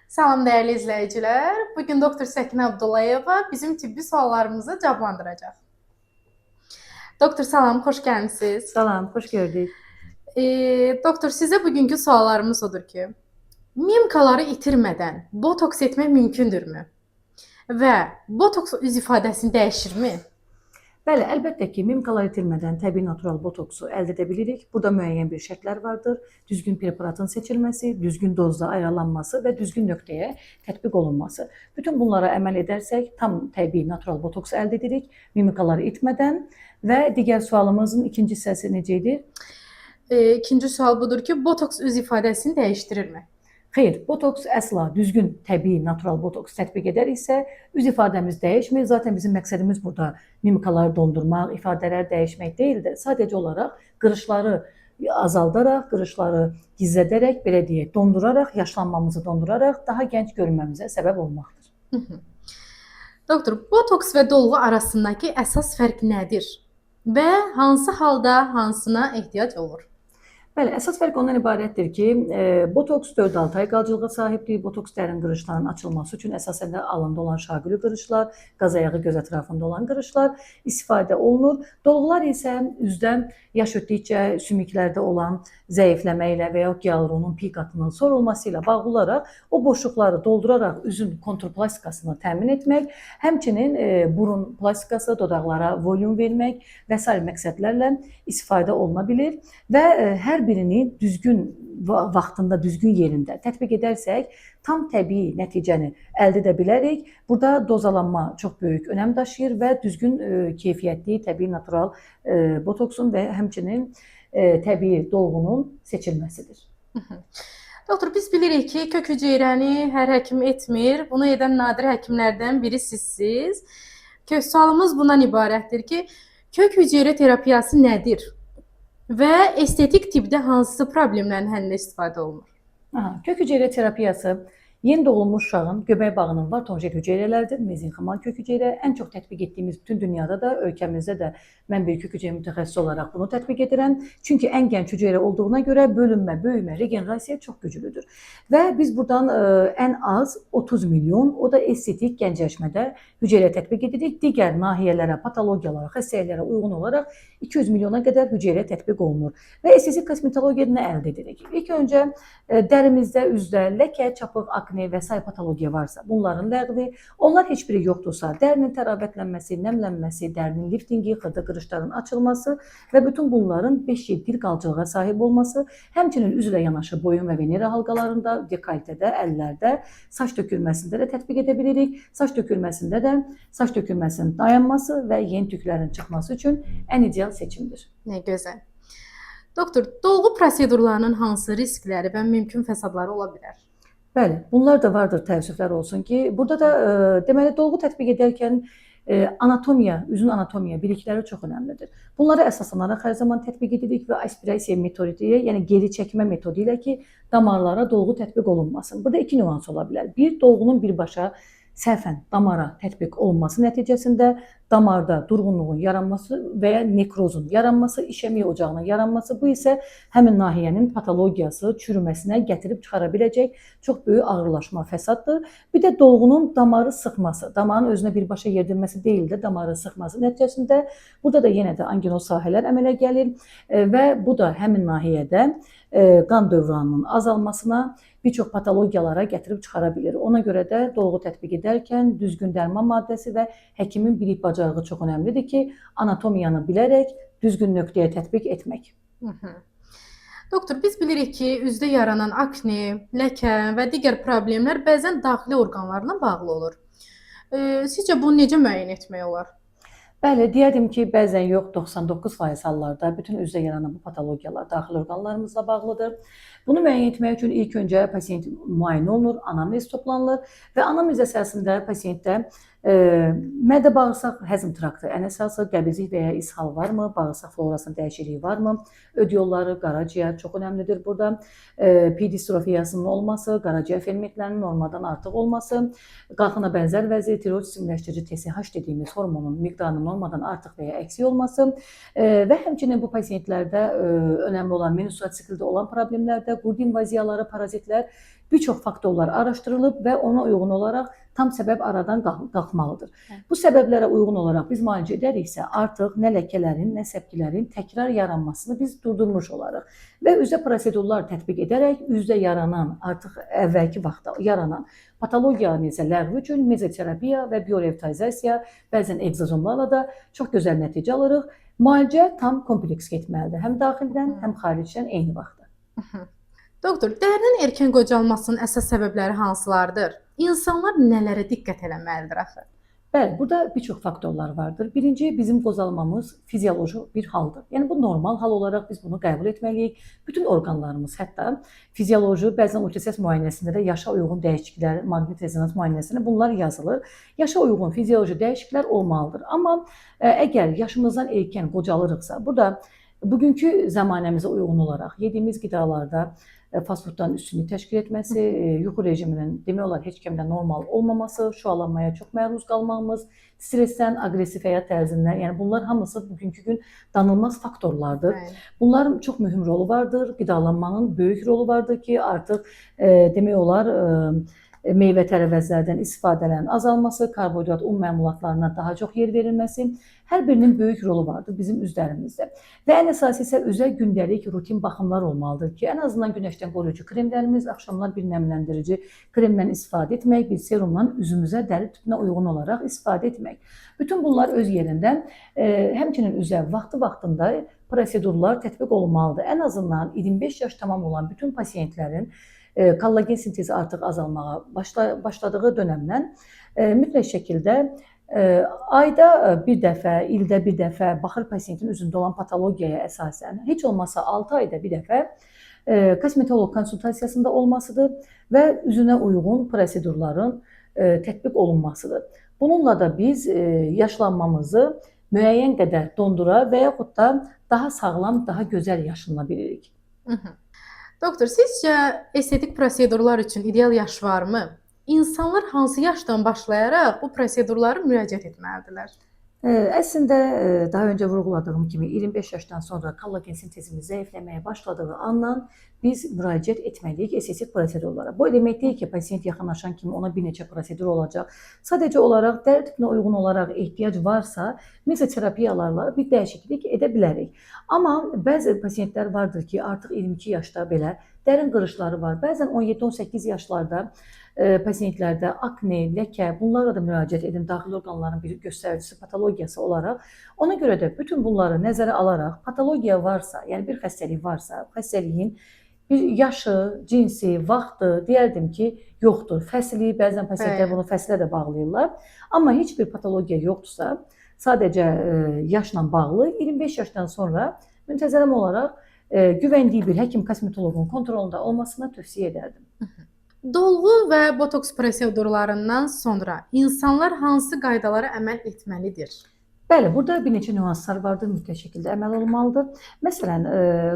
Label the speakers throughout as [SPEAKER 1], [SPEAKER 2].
[SPEAKER 1] Salam dəyərli izləyicilər. Bugün doktor Səkinə Abdullayeva bizim tibbi suallarımızı cavablandıracaq. Doktor salam, xoş gəlmisiniz.
[SPEAKER 2] Salam, xoş gördük.
[SPEAKER 1] Doktor, sizə bugünkü suallarımız odur ki, mimikaları itirmədən botoks etmək mümkündürmü? Və botoks üz ifadəsini dəyişirmi?
[SPEAKER 2] Bəli, əlbəttə ki, mimikalar itirmədən təbii natural botoksu əldə edə bilirik. Burada müəyyən bir şərtlər vardır. Düzgün preparatın seçilməsi, düzgün dozda ayrılanması və düzgün nöqtəyə tətbiq olunması. Bütün bunlara əməl edərsək, tam təbii natural botoks əldə edirik, mimikaları itmədən. Və digər sualımızın ikinci hissəsi necə idi?
[SPEAKER 1] İkinci sual budur ki, botoks üz ifadəsini dəyişdirirmi?
[SPEAKER 2] Xeyr, botoks əsla düzgün, təbii, natural botoks tətbiq edəriksə, üz ifadəmiz dəyişmir. Zaten bizim məqsədimiz burada mimikaları dondurmaq, ifadələri dəyişmək deyildir. Sadəcə olaraq qırışları azaldaraq, qırışları gizlədərək, belə deyək, donduraraq, yaşlanmamızı donduraraq daha gənc görünməmizə səbəb olmaqdır.
[SPEAKER 1] Doktor, botoks və dolğu arasındakı əsas fərq nədir? Və hansı halda hansına ehtiyac olur?
[SPEAKER 2] Bəli, əsas fərq ondan ibarətdir ki, botoks 4-6 ay qalıcılığa sahibdir. Botoks dərin qırışların açılması üçün əsasən də alında olan şaquli qırışlar, qaz ayağı göz ətrafında olan qırışlar istifadə olunur. Dolğular isə üzdə yaş ötdükcə sümüklərdə olan zəifləmə ilə və ya gialurunun pik hattının sorulması ilə bağlı olaraq o boşluqları dolduraraq üzün kontur plastikasını təmin etmək, həmçinin burun plastikası, dodaqlara volyum vermək və sair məqsədlərlə istifadə oluna bilir və hər birini düzgün vaxtında, düzgün yerində tətbiq edərsək, tam təbii nəticəni əldə edə bilərik. Burada dozalanma çox böyük önəm daşıyır və düzgün keyfiyyətli, təbii, natural botoksun və həmçinin təbii dolğunun seçilməsidir.
[SPEAKER 1] Doktor, biz bilirik ki, kök hüceyrəni hər həkim etmir. Bunu edən nadir həkimlərdən biri sizsiniz. Sualımız bundan ibarətdir ki, kök hüceyrə terapiyası nədir? Və estetik tibbdə hansı problemlərin həllinə istifadə olunur?
[SPEAKER 2] Kök hüceyrə terapiyası yeni doğulmuş uşağın göbək bağının var tonjel hüceyrələrdir, mezenximal kök hüceyrə. Ən çox tətbiq etdiyimiz bütün dünyada da, ölkəmizdə də mən bir kök hüceyrə mütəxəssisi olaraq bunu tətbiq edirəm. Çünki ən gənc hüceyrə olduğuna görə bölünmə, böyümə, regenerasiya çox güclüdür. Və biz buradan ən az 30 milyon, o da estetik gəncləşmədə hüceyrə tətbiq edirik. Digər nahiyələrə, patologiyalara, xəstəliklərə uyğun olaraq 200 milyona qədər hüceyrə tətbiq olunur. Və estetik kosmetologiyada nə əldə edirik? İlk öncə dərimizdə, üzdə ləkə, çapıq, akne və sair patologiya varsa, bunların ləğvi, onlar heç biri yoxdursa, dərinin təravətlənməsi, nəmlənməsi, dərinin liftingi, xırda qırışların açılması və bütün bunların 5-7 il qalıcılığa sahib olması, həmçinin üzlə yanaşı boyun və venera halqalarında, dekoltədə, əllərdə, saç tökülməsində də tətbiq edə bilirik. Saç tökülməsində də saç tökülməsinin dayanması və yeni tüklərin çıxması üçün ən ideal seçimdir.
[SPEAKER 1] Nə gözəl. Doktor, dolğu prosedurlarının hansı riskləri və mümkün fəsadları ola bilər?
[SPEAKER 2] Bəli, bunlar da vardır, təəssüflər olsun ki, burada da deməli dolğu tətbiq edərkən anatomiya, üzün anatomiya bilikləri çox önəmlidir. Bunlara əsaslanaraq hər zaman tətbiq edirik və aspirasiya metodu ilə, yəni geri çəkmə metodu ilə ki, damarlara dolğu tətbiq olunmasın. Burada iki nüans ola bilər. Bir, dolğunun birbaşa səhvən damara tətbiq olunması nəticəsində damarda durğunluğun yaranması və ya nekrozun yaranması, işəmik ocağının yaranması, bu isə həmin nahiyənin patologiyası, çürüməsinə gətirib çıxara biləcək çox böyük ağırlaşma, fəsaddır. Bir də dolğunun damarı sıxması, damarın özünə birbaşa yedirməsi deyil də, damarı sıxması nəticəsində burada da yenə də anginos sahələr əmələ gəlir və bu da həmin nahiyədə qan dövranının azalmasına, bir çox patologiyalara gətirib çıxara bilir. Ona görə də dolğu tətbiq edərkən düzgün dərman maddəsi və həkimin bilik bacarığı çox önəmlidir ki, anatomiyanı bilərək düzgün nöqtəyə tətbiq etmək.
[SPEAKER 1] Doktor, biz bilirik ki, üzdə yaranan akne, ləkə və digər problemlər bəzən daxili orqanlarla bağlı olur. Sizcə bunu necə müəyyən etmək olar?
[SPEAKER 2] Bəli, deyərdim ki, bəzən yox, 99% hallarda bütün üzdə yaranan bu patologiyalar daxili orqanlarımızla bağlıdır. Bunu müəyyən etmək üçün ilk öncə pasiyent müayinə olunur, anamnez toplanılır və anamnez əsasında pasiyentdə mədə-bağırsaq həzm traktı ən əsası, qəbizlik və ya ishal varmı, bağırsaq florasının dəyişikliyi varmı, öd yolları, qaraciyər çox önəmlidir burada, pi distrofiyasının olması, qaraciyər fermentlərinin normadan artıq olması, qalxına bənzər vəziyyət, tiroid stimüləşdirici TSH dediyimiz hormonun miqdarının normadan artıq və ya əksik olması və həmçinin bu pasiyentlərdə önəmli olan menstrual sikldə olan problemlərdə qurd invaziyaları, parazitlər, bir çox faktorlar araşdırılıb və ona uyğun olaraq tam səbəb aradan qalxmalıdır. Bu səbəblərə uyğun olaraq biz müalicə edəriksə, artıq nə ləkələrin, nə səpkilərin təkrar yaranmasını biz durdurmuş olarıq və üzə prosedurlar tətbiq edərək üzdə yaranan, artıq əvvəlki vaxtda yaranan patologiyanı isə ləğv üçün mezoterapiya və biorevitalizasiya, bəzən egzozomlarla da çox gözəl nəticə alırıq. Müalicə tam kompleks getməlidir. Həm daxildən, həm xaricdən eyni vaxtda.
[SPEAKER 1] Doktor, dərinin erkən qocalmasının əsas səbəbləri hansılardır? İnsanlar nələrə diqqət etməlidir axı?
[SPEAKER 2] Bəli, burada bir çox faktorlar vardır. Birinci, bizim qocalmamız fizioloji bir haldır. Yəni bu normal hal olaraq biz bunu qəbul etməliyik. Bütün orqanlarımız, hətta fizioloji, bəzən ultrasəs müayinəsində də yaşa uyğun dəyişikliklər, maqnit rezonans müayinəsində bunlar yazılır. Yaşa uyğun fizioloji dəyişikliklər olmalıdır. Amma əgər yaşımızdan erkən qocalırıqsa, burada bugünkü zəmanəmizə uyğun olaraq yediyimiz qidalarda fast fooddan üstünlük təşkil etməsi, yuxu rejiminin demək olar heç kimdə normal olmaması, şüalanmaya çox məruz qalmağımız, stressdən, aqressiv həyat tərzindən, yəni bunlar hamısı bugünkü gün danılmaz faktorlardır. Bunların çox mühüm rolu vardır. Qidalanmanın böyük rolu vardır ki, artıq demək olar meyvə tərəvəzlərdən istifadələrin azalması, karbohidrat, un məmulatlarına daha çox yer verilməsi, hər birinin böyük rolu vardır bizim üzlərimizdə. Və ən əsası isə üzə gündəlik rutin baxımlar olmalıdır ki, ən azından günəşdən qoruyucu kremlərimiz, axşamlar bir nəmləndirici kremdən istifadə etmək, bir serumdan üzümüzə dəri tipinə uyğun olaraq istifadə etmək. Bütün bunlar öz yerində, həmçinin üzə vaxtı-vaxtında prosedurlar tətbiq olunmalıdır. Ən azından 25 yaş tamam olan bütün pasiyentlərin kollagen sintezi artıq azalmağa başladığı dönəmdən mütləq şəkildə ayda bir dəfə, ildə bir dəfə baxır pasiyentin üzündə olan patologiyaya əsasən, heç olmasa 6 ayda bir dəfə kosmetolog konsultasiyasında olmasıdır və üzünə uyğun prosedurların tətbiq olunmasıdır. Bununla da biz yaşlanmamızı müəyyən qədər dondura və yaxud da daha sağlam, daha gözəl yaşlanıla bilirik.
[SPEAKER 1] Doktor, sizcə estetik prosedurlar üçün ideal yaş varmı? İnsanlar hansı yaşdan başlayaraq bu prosedurlara müraciət etməlidirlər?
[SPEAKER 2] Əslində daha öncə vurğuladığım kimi 25 yaşdan sonra kollagen sintezimiz zəifləməyə başladığı andan biz müraciət etməliyik estetik prosedurlara. Bu demək deyil ki, pasiyent yaxınlaşan kimi ona bir neçə prosedur olacaq. Sadəcə olaraq dəri tipinə uyğun olaraq ehtiyac varsa mezoterapiyalarla bir dəyişiklik edə bilərik. Amma bəzi pasiyentlər vardır ki, artıq 22 yaşda belə dərin qırışları var. Bəzən 17-18 yaşlarda pasiyentlərdə akne, ləkə, bunlarla da müraciət edin, daxili orqanların bir göstəricisi patologiyası olaraq. Ona görə də bütün bunları nəzərə alaraq patologiya varsa, yəni bir xəstəlik varsa, xəstəliyin bir yaşı, cinsi, vaxtı deyərdim ki, yoxdur. Fəsli, bəzən pasiyentlər bunu fəslə də bağlayırlar. Amma heç bir patologiya yoxdursa, sadəcə yaşla bağlı 25 yaşdan sonra müntəzəm olaraq güvəndiyi bir həkim kosmetoloqun kontrolunda olmasına tövsiyə edərdim.
[SPEAKER 1] Dolğu və botoks prosedurlarından sonra insanlar hansı qaydalara əməl etməlidir?
[SPEAKER 2] Bəli, burada bir neçə nüanslar vardır, mütləq şəkildə əməl olunmalıdır. Məsələn,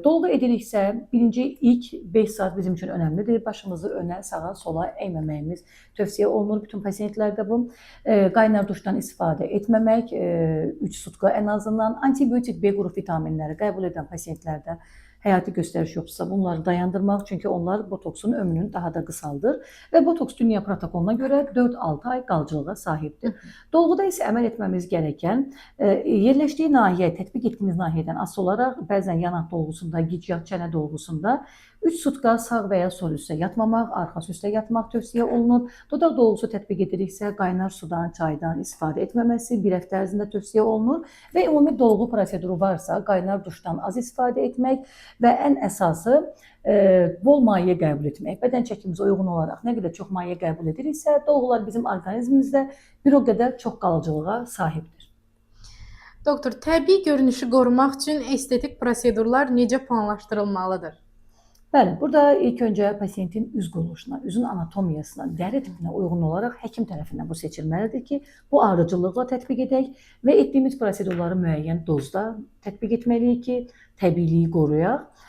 [SPEAKER 2] dolğu ediriksə, birinci ilk 5 saat bizim üçün önəmlidir. Başımızı önə, sağa, sola əyməməyimiz tövsiyə olunur bütün pasiyentlərdə bu. Qaynar duşdan istifadə etməmək, 3 sutka ən azından antibiotik B qrup vitaminləri qəbul edən pasiyentlərdə həyati göstəriş yoxdursa bunları dayandırmaq, çünki onlar botoksun ömrünü daha da qısaldır və botoks dünya protokoluna görə 4-6 ay qalıcılığa sahibdir. Dolğuda isə əməl etməmiz gərəkən yerləşdiyi nahiyə, tətbiq etdiyimiz nahiyədən asılı olaraq bəzən yanaq dolğusunda, gic-yağ çənə dolğusunda 3 sutka sağ və ya sol üstə yatmamaq, arxası üstə yatmaq tövsiyə olunur. Dodaq dolğusu tətbiq ediriksə qaynar sudan, çaydan istifadə etməməsi bir həftə ərzində tövsiyə olunur və ümumi dolğu proseduru varsa qaynar duşdan az istifadə etmək və ən əsası bol maye qəbul etmək. Bədən çəkimizə uyğun olaraq nə qədər çox maye qəbul ediriksə, dolğular bizim orqanizmimizdə bir o qədər çox qalıcılığa sahibdir.
[SPEAKER 1] Doktor, təbii görünüşü qorumaq üçün estetik prosedurlar necə planlaşdırılmalıdır?
[SPEAKER 2] Bəli, burada ilk öncə pasiyentin üz quruluşuna, üzün anatomiyasına, dəri tipinə uyğun olaraq həkim tərəfindən bu seçilməlidir ki, bu ardıcıllıqla tətbiq edək və etdiyimiz prosedurları müəyyən dozda tətbiq etməliyik ki, təbiiliyi qoruyaq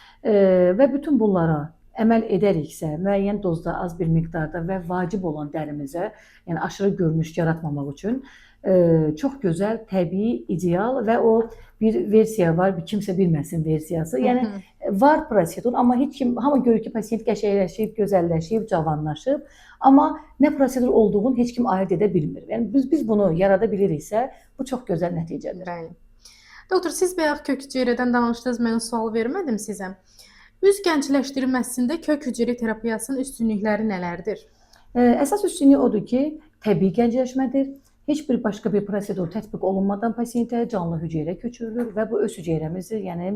[SPEAKER 2] və bütün bunlara əməl edəriksə, müəyyən dozda, az bir miqdarda və vacib olan dərimizə, yəni aşırı görünüş yaratmamaq üçün çox gözəl, təbii, ideal və o bir versiya var, bir kimsə bilməsin versiyası. Yəni var prosedur, amma heç kim, hamı görür ki, pasiyent qəşəngləşib, gözəlləşib, cavanlaşıb, amma nə prosedur olduğunu heç kim ayırd edə bilmir. Yəni biz bunu yarada biliriksə, bu çox gözəl nəticədir.
[SPEAKER 1] Bəli. Doktor, siz bayaq kök hüceyrədən danışdınız, mən sual vermədim sizə. Üz gəncləşdirilməsində kök hüceyrə terapiyasının üstünlükləri nələrdir?
[SPEAKER 2] Əsas üstünlüyü odur ki, təbii gəncləşmədir. Heç bir başqa bir prosedur tətbiq olunmadan pasiyentə canlı hüceyrə köçürülür və bu öz hüceyrəmizdir, yəni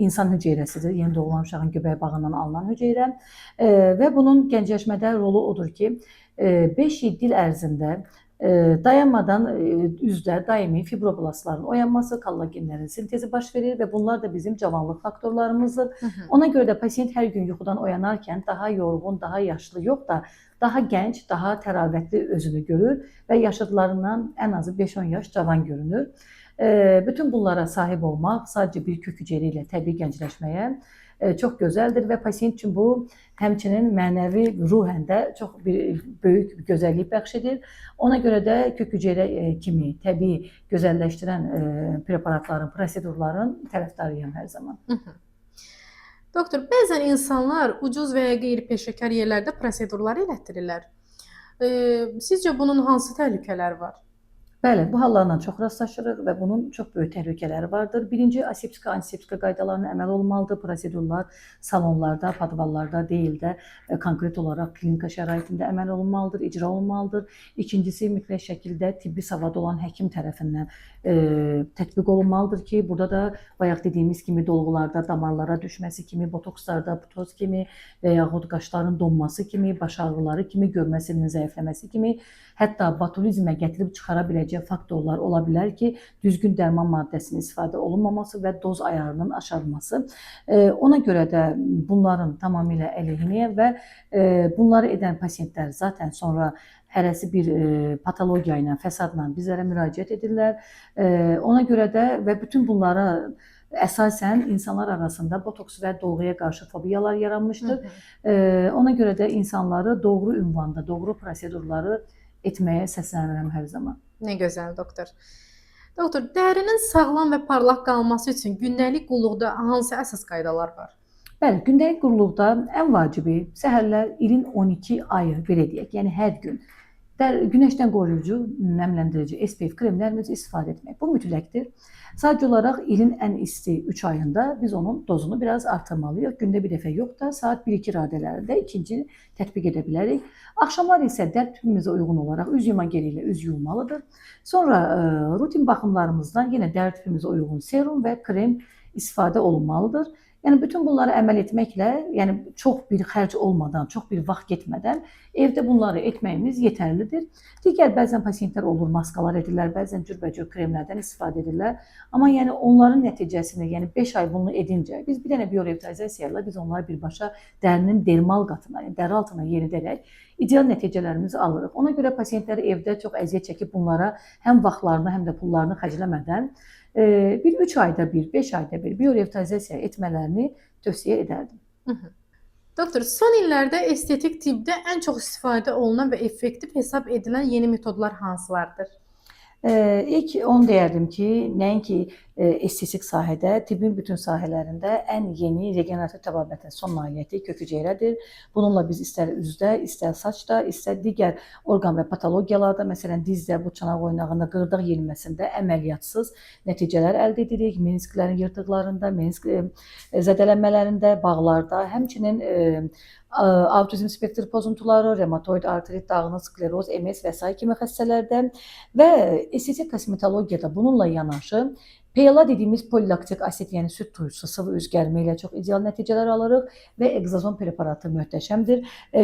[SPEAKER 2] insan hüceyrəsidir, yeni doğulan uşağın göbək bağından alınan hüceyrə və bunun gəncləşmədə rolu odur ki, 5-7 il ərzində dayanmadan üzdə daimi fibroblastların oyanması, kollagenlərin sintezi baş verir və bunlar da bizim cavanlıq faktorlarımızdır. Ona görə də pasiyent hər gün yuxudan oyanarkən daha yorğun, daha yaşlı yox da daha gənc, daha təravətli özünü görür və yaşıdlarından ən azı 5-10 yaş cavan görünür. Bütün bunlara sahib olmaq sadəcə bir kök hüceyrə ilə təbii gəncləşməyə çox gözəldir və pasiyent üçün bu həmçinin mənəvi, ruhən də çox böyük bir gözəllik bəxş edir. Ona görə də kök hüceyrə kimi təbii gözəlləşdirən preparatların, prosedurların tərəfdarıyam hər zaman.
[SPEAKER 1] Doktor, bəzən insanlar ucuz və ya qeyri-peşəkar yerlərdə prosedurlar elətdirirlər. Sizcə bunun hansı təhlükələri var?
[SPEAKER 2] Bəli, bu hallarla çox rastlaşırıq və bunun çox böyük təhlükələri vardır. Birinci, aseptika, antiseptika qaydalarına əməl olmalıdır. Prosedurlar salonlarda, podvallarda deyil də konkret olaraq klinika şəraitində əməl olunmalıdır, icra olunmalıdır. İkincisi, mütləq şəkildə tibbi savad olan həkim tərəfindən tətbiq olunmalıdır ki, burada da bayaq dediyimiz kimi dolğularda damarlara düşməsi kimi, botokslarda butoz kimi və yaxud qaşların donması kimi, baş ağrıları kimi, görmə sirinin zəifləməsi kimi, hətta botulizmə gətirib çıxara biləcək faktorlar ola bilər ki, düzgün dərman maddəsinin istifadə olunmaması və doz ayarının aşarılması. Ona görə də bunların tamamilə əleyhinəyəm və bunları edən pasiyentlər zaten sonra hərəsi bir patologiya ilə, fəsadla bizlərə müraciət edirlər. Ona görə də və bütün bunlara əsasən insanlar arasında botoks və dolğuya qarşı fobiyalar yaranmışdır. Ona görə də insanları doğru ünvanda, doğru prosedurları etməyə səslənirəm hər zaman.
[SPEAKER 1] Nə gözəl, doktor. Doktor, dərinin sağlam və parlaq qalması üçün gündəlik qulluqda hansı əsas qaydalar var?
[SPEAKER 2] Bəli, gündəlik qulluqda ən vacibi səhərlər ilin 12 ayı belə deyək, yəni hər gün günəşdən qoruyucu, nəmləndirici SPF kremlərimizi istifadə etmək. Bu mütləqdir. Sadəcə olaraq ilin ən isti 3 ayında biz onun dozunu biraz artırmalıyıq. Gündə bir dəfə yox da, saat 1-2 radələrində ikinci tətbiq edə bilərik. Axşamlar isə dərd tüpümüzə uyğun olaraq üz yuma geli ilə üz yuyulmalıdır. Sonra rutin baxımlarımızdan yenə dərd tüpümüzə uyğun serum və krem istifadə olunmalıdır. Yəni bütün bunları əməl etməklə, yəni çox bir xərc olmadan, çox bir vaxt getmədən evdə bunları etməyimiz yetərlidir. Digər bəzən pasiyentlər olur, maskalar edirlər, bəzən cürbəcür kremlərdən istifadə edirlər. Amma yəni onların nəticəsində, yəni 5 ay bunu edincə biz bir dənə biorevitalizasiya ilə biz onları birbaşa dərinin dermal qatına, yəni dəri altına yeridərək ideal nəticələrimizi alırıq. Ona görə pasiyentləri evdə çox əziyyət çəkib bunlara həm vaxtlarını, həm də pullarını xərcləmədən bir 3 ayda bir, 5 ayda bir biorevitalizasiya etmələrini tövsiyə edərdim.
[SPEAKER 1] Doktor, son illərdə estetik tibbdə ən çox istifadə olunan və effektiv hesab edilən yeni metodlar hansılardır?
[SPEAKER 2] İlk onu deyərdim ki, nəinki estetik sahədə, tibbin bütün sahələrində ən yeni regenerativ təbabətin son nailiyyəti kök hüceyrədir. Bununla biz istər üzdə, istər saçda, istər digər orqan və patologiyalarda, məsələn dizdə, bu çanaq oynağında, qırdaq yenilməsində əməliyyatsız nəticələr əldə edirik. Menisklərin yırtıqlarında, menisk zədələnmələrində, bağlarda, həmçinin autizm spektr pozuntuları, reumatoid artrit, dağınıq skleroz, MS və s. kimi xəstələrdə və estetik kosmetologiyada bununla yanaşı PLA dediyimiz polilaktik asid, yəni süd turşusu, sıvı üzgərmə ilə çox ideal nəticələr alırıq və egzazon preparatı möhtəşəmdir.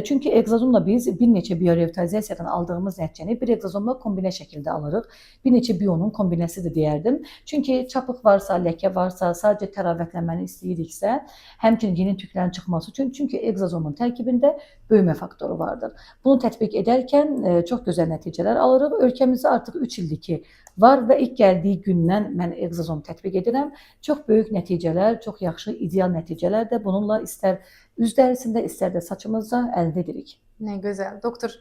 [SPEAKER 2] Çünki egzazonla biz bir neçə biorevitalizasiyadan aldığımız nəticəni bir egzazonla kombinə şəkildə alırıq. Bir neçə bionun kombinəsidir deyərdim. Çünki çapıq varsa, ləkə varsa, sadəcə təravətlənməni istəyiriksə, həmçinin yeni tüklərin çıxması üçün, çünki egzazonun tərkibində böyümə faktoru vardır. Bunu tətbiq edərkən çox gözəl nəticələr alırıq. Ölkəmizdə artıq 3 ildir ki, var və ilk gəldiyi gündən mən Exozom tətbiq edirəm. Çox böyük nəticələr, çox yaxşı, ideal nəticələr də bununla istər üz dərisində, istər də saçımızda əldə edirik.
[SPEAKER 1] Nə gözəl. Doktor,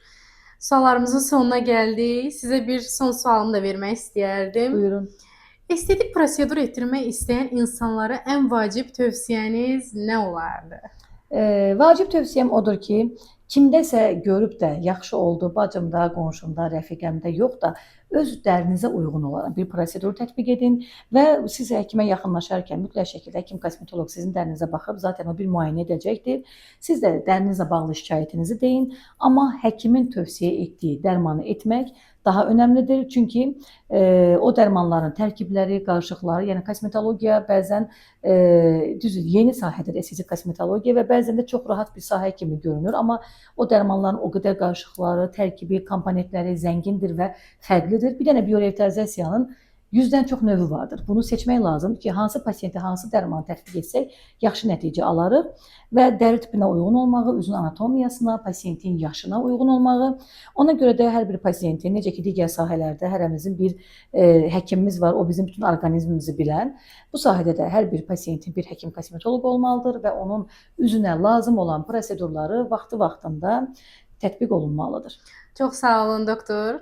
[SPEAKER 1] suallarımızın sonuna gəldik. Sizə bir son sualımı da vermək istəyərdim.
[SPEAKER 2] Buyurun.
[SPEAKER 1] Estetik prosedur etdirmək istəyən insanlara ən vacib tövsiyəniz nə olardı?
[SPEAKER 2] Vacib tövsiyəm odur ki, kimdəsə görüb də yaxşı oldu, bacımda, qonşumda, rəfiqəmdə yox da öz dərinizə uyğun olan bir prosedur tətbiq edin və siz həkimə yaxınlaşarkən mütləq şəkildə həkim kosmetoloq sizin dərinizə baxıb zaten o bir müayinə edəcəkdir. Siz də dərinizlə bağlı şikayətinizi deyin, amma həkimin tövsiyə etdiyi dərmanı etmək daha önəmlidir. Çünki o dərmanların tərkibləri, qarışıqları, yəni kosmetologiya bəzən düzdür, yeni sahədir estetik kosmetologiya və bəzən də çox rahat bir sahə kimi görünür, amma o dərmanların o qədər qarışıqları, tərkibi, komponentləri zəngindir və fərqlidir. Bir dənə biorevitalizasiyanın 100-dən çox növü vardır. Bunu seçmək lazımdır ki, hansı pasiyentə hansı dərmanı tətbiq etsək yaxşı nəticə alarıq və dəri tipinə uyğun olmağı, üzün anatomiyasına, pasiyentin yaşına uyğun olmağı. Ona görə də hər bir pasiyentin, necə ki digər sahələrdə hərəmizin bir həkimimiz var, o bizim bütün orqanizmimizi bilən. Bu sahədə də hər bir pasiyentin bir həkim kosmetoloq olmalıdır və onun üzünə lazım olan prosedurları vaxtı-vaxtında tətbiq olunmalıdır.
[SPEAKER 1] Çox sağ olun doktor.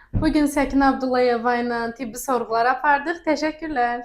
[SPEAKER 1] Bugün Səkinə Abdullayeva ilə tibbi sorğular apardıq. Təşəkkürlər.